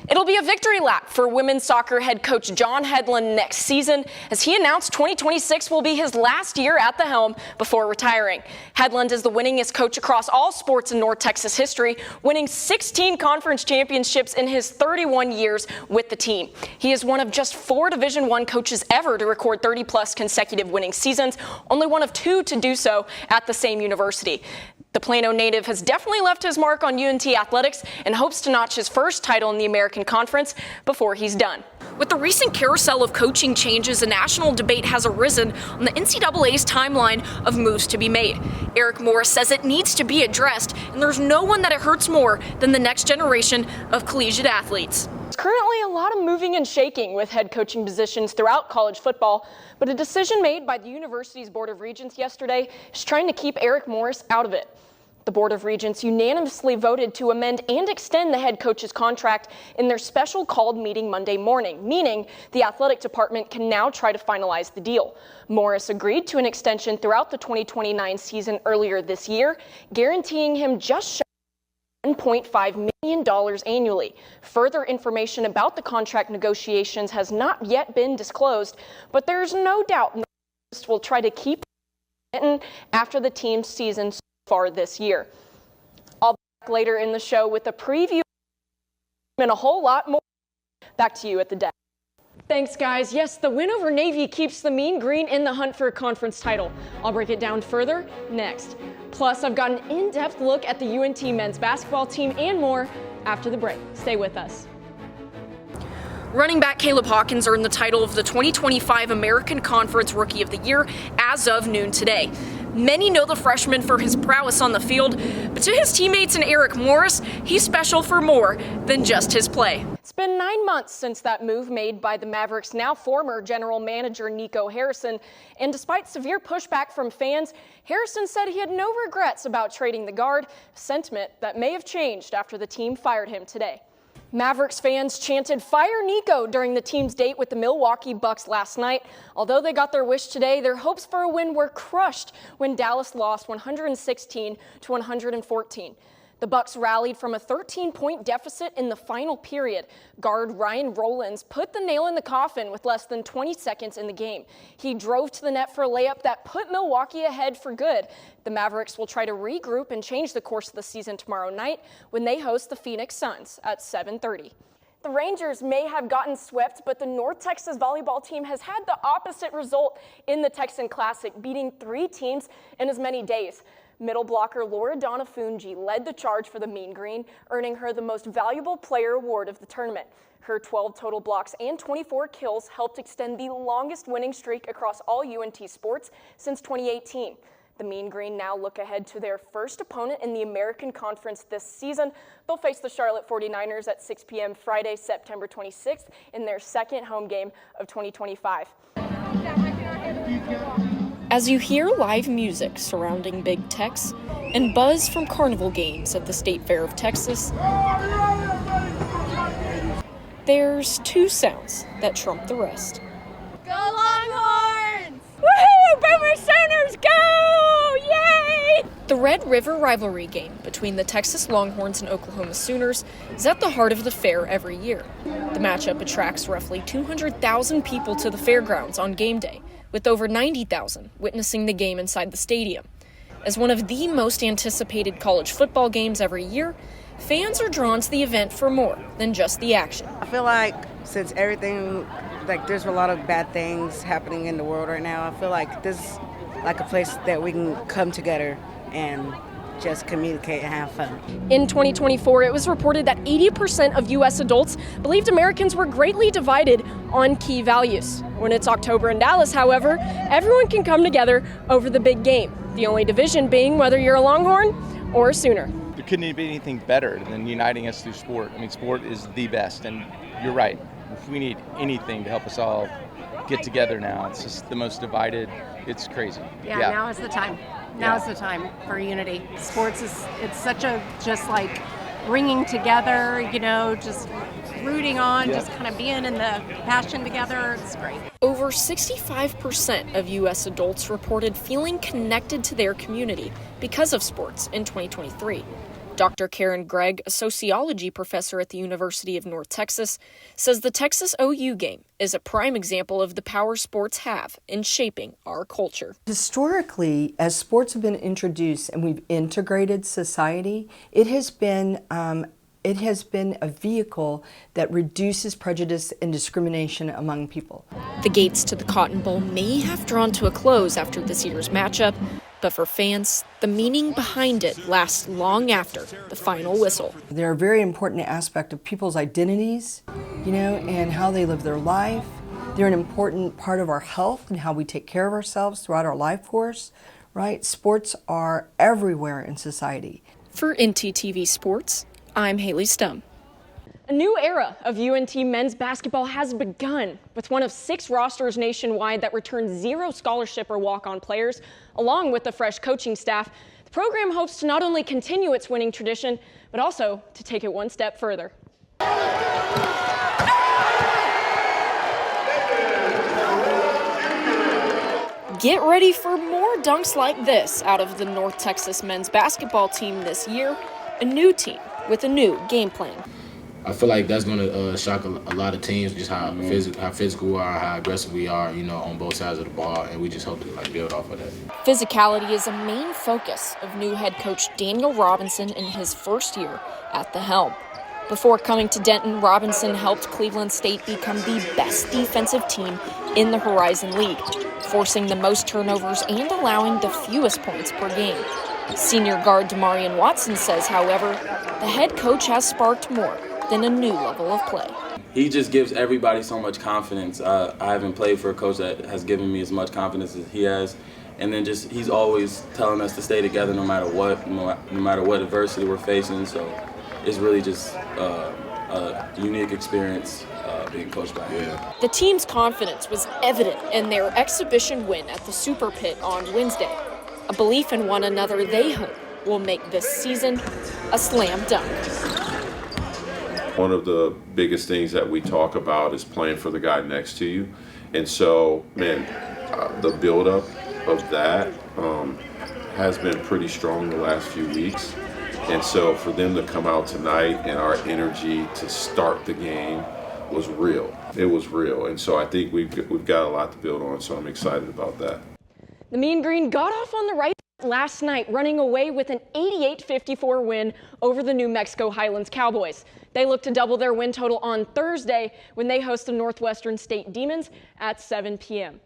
It'll be a victory lap for women's soccer head coach John Hedlund next season, as he announced 2026 will be his last year at the helm before retiring. Hedlund is the winningest coach across all sports in North Texas history, winning 16 conference championships in his 31 years with the team. He is one of just 4 Division I coaches ever to record 30-plus consecutive winning seasons, only one of 2 to do so at the same university. The Plano native has definitely left his mark on UNT athletics and hopes to notch his first title in the American Conference before he's done. With the recent carousel of coaching changes, a national debate has arisen on the NCAA's timeline of moves to be made. Eric Morris says it needs to be addressed, and there's no one that it hurts more than the next generation of collegiate athletes. There's currently a lot of moving and shaking with head coaching positions throughout college football, but a decision made by the university's Board of Regents yesterday is trying to keep Eric Morris out of it. The Board of Regents unanimously voted to amend and extend the head coach's contract in their special called meeting Monday morning, meaning the athletic department can now try to finalize the deal. Morris agreed to an extension throughout the 2029 season earlier this year, guaranteeing him just shy of $1.5 million annually. Further information about the contract negotiations has not yet been disclosed, but there's no doubt Morris will try to keep it after the team's season far this year. I'll be back later in the show with a preview and a whole lot more. Back to you at the desk. Thanks, guys. Yes, the win over Navy keeps the Mean Green in the hunt for a conference title. I'll break it down further next. Plus, I've got an in-depth look at the UNT men's basketball team and more after the break. Stay with us. Running back Caleb Hawkins earned the title of the 2025 American Conference Rookie of the Year as of noon today. Many know the freshman for his prowess on the field, but to his teammates and Eric Morris, he's special for more than just his play. It's been 9 months since that move made by the Mavericks' now former general manager Nico Harrison, and despite severe pushback from fans, Harrison said he had no regrets about trading the guard, a sentiment that may have changed after the team fired him today. Mavericks fans chanted "Fire Nico" during the team's date with the Milwaukee Bucks last night. Although they got their wish today, their hopes for a win were crushed when Dallas lost 116 to 114. The Bucks rallied from a 13-point deficit in the final period. Guard Ryan Rollins put the nail in the coffin with less than 20 seconds in the game. He drove to the net for a layup that put Milwaukee ahead for good. The Mavericks will try to regroup and change the course of the season tomorrow night when they host the Phoenix Suns at 7:30. The Rangers may have gotten swept, but the North Texas volleyball team has had the opposite result in the Texan Classic, beating 3 teams in as many days. Middle blocker Laura Donafungi led the charge for the Mean Green, earning her the Most Valuable Player award of the tournament. Her 12 total blocks and 24 kills helped extend the longest winning streak across all UNT sports since 2018. The Mean Green now look ahead to their first opponent in the American Conference this season. They'll face the Charlotte 49ers at 6 p.m. Friday, September 26th in their second home game of 2025. As you hear live music surrounding Big Tex and buzz from carnival games at the State Fair of Texas, there's 2 sounds that trump the rest. Go Longhorns! Woohoo! Boomer Sooners, go! Yay! The Red River rivalry game between the Texas Longhorns and Oklahoma Sooners is at the heart of the fair every year. The matchup attracts roughly 200,000 people to the fairgrounds on game day, with over 90,000 witnessing the game inside the stadium. As one of the most anticipated college football games every year, fans are drawn to the event for more than just the action. I feel like since everything, there's a lot of bad things happening in the world right now, I feel like this is like a place that we can come together and just communicate and have fun. In 2024, it was reported that 80% of U.S. adults believed Americans were greatly divided on key values. When it's October in Dallas, however, everyone can come together over the big game, the only division being whether you're a Longhorn or a Sooner. There couldn't be anything better than uniting us through sport. I mean, sport is the best, and you're right. If we need anything to help us all get together now, it's just the most divided. It's crazy. Yeah. Now is the time. Now's the time for unity. Sports it's such a just like bringing together, just rooting on, just kind of being in the passion together. It's great. Over 65% of U.S. adults reported feeling connected to their community because of sports in 2023. Dr. Karen Gregg, a sociology professor at the University of North Texas, says the Texas OU game is a prime example of the power sports have in shaping our culture. Historically, as sports have been introduced and we've integrated society, it has been a vehicle that reduces prejudice and discrimination among people. The gates to the Cotton Bowl may have drawn to a close after this year's matchup, but for fans, the meaning behind it lasts long after the final whistle. They're a very important aspect of people's identities, and how they live their life. They're an important part of our health and how we take care of ourselves throughout our life course, right? Sports are everywhere in society. For NTTV Sports, I'm Haylie Stum. A new era of UNT men's basketball has begun with one of 6 rosters nationwide that returns 0 scholarship or walk-on players, along with the fresh coaching staff. The program hopes to not only continue its winning tradition, but also to take it one step further. Get ready for more dunks like this out of the North Texas men's basketball team this year, a new team with a new game plan. I feel like that's going to shock a lot of teams, just how physical we are, how aggressive we are, on both sides of the ball, and we just hope to build off of that. Physicality is a main focus of new head coach Daniel Robinson in his first year at the helm. Before coming to Denton, Robinson helped Cleveland State become the best defensive team in the Horizon League, forcing the most turnovers and allowing the fewest points per game. Senior guard Demarion Watson says, however, the head coach has sparked more than a new level of play. He just gives everybody so much confidence. I haven't played for a coach that has given me as much confidence as he has. And then he's always telling us to stay together no matter what, no matter what adversity we're facing. So it's really just a unique experience being coached by him. The team's confidence was evident in their exhibition win at the Super Pit on Wednesday. A belief in one another they hope will make this season a slam dunk. One of the biggest things that we talk about is playing for the guy next to you. And so, the buildup of that has been pretty strong the last few weeks. And so for them to come out tonight and our energy to start the game was real. It was real. And so I think we've got a lot to build on, so I'm excited about that. The Mean Green got off on the right last night, running away with an 88-54 win over the New Mexico Highlands Cowboys. They look to double their win total on Thursday when they host the Northwestern State Demons at 7 p.m.